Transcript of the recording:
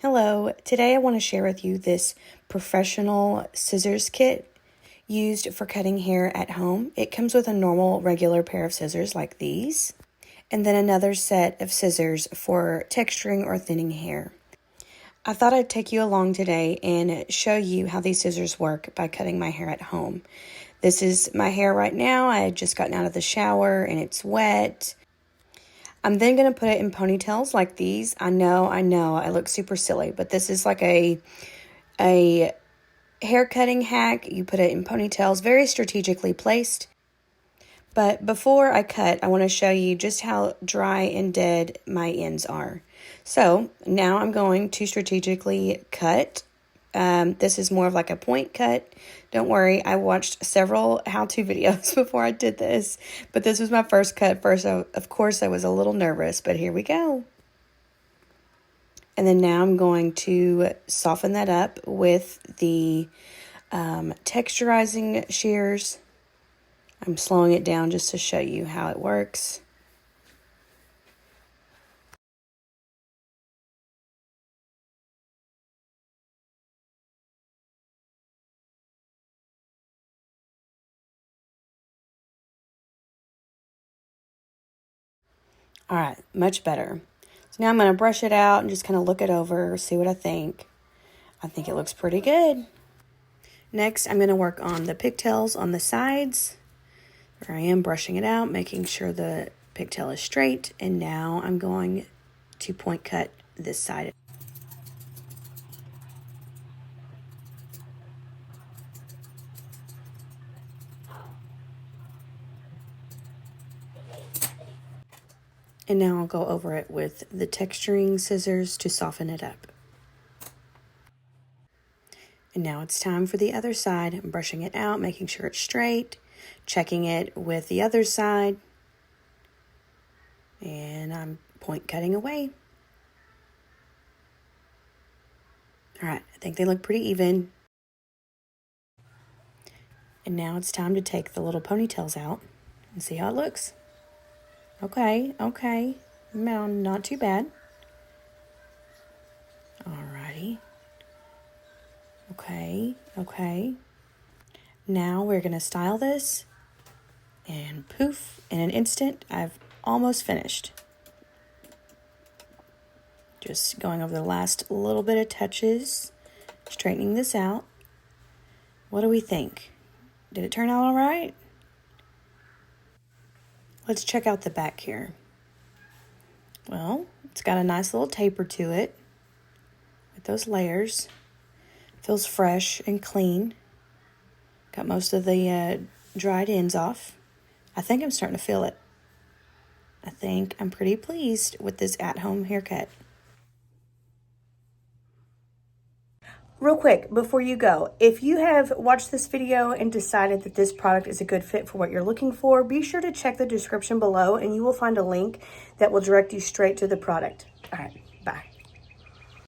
Hello, today I want to share with you this professional scissors kit used for cutting hair at home. It comes with a normal regular pair of scissors like these, and then another set of scissors for texturing or thinning hair. I thought I'd take you along today and show you how these scissors work by cutting my hair at home. This is my hair right now. I had just gotten out of the shower and it's wet. I'm then going to put it in ponytails like these. I know, I look super silly, but this is like a hair cutting hack. You put it in ponytails, very strategically placed. But before I cut, I want to show you just how dry and dead my ends are. So now I'm going to strategically cut. This is more of like a point cut. Don't worry, I watched several how-to videos before I did this, but this was my first cut. Of course, I was a little nervous, but here we go. And then now I'm going to soften that up with the texturizing shears. I'm slowing it down just to show you how it works. All right, much better. So now I'm going to brush it out and just kind of look it over, see what I think. I think it looks pretty good. Next, I'm going to work on the pigtails on the sides. There I am brushing it out, making sure the pigtail is straight. And now I'm going to point cut this side. And now I'll go over it with the texturing scissors to soften it up. And now it's time for the other side. I'm brushing it out, making sure it's straight, checking it with the other side. And I'm point cutting away. All right, I think they look pretty even. And now it's time to take the little ponytails out and see how it looks. Okay, no, not too bad. Alrighty. Okay. Now we're gonna style this, and poof, in an instant, I've almost finished. Just going over the last little bit of touches, straightening this out. What do we think? Did it turn out all right? Let's check out the back here. Well, it's got a nice little taper to it with those layers. Feels fresh and clean. Got most of the dried ends off. I think I'm starting to feel it. I think I'm pretty pleased with this at-home haircut. Real quick, before you go, if you have watched this video and decided that this product is a good fit for what you're looking for, be sure to check the description below and you will find a link that will direct you straight to the product. All right.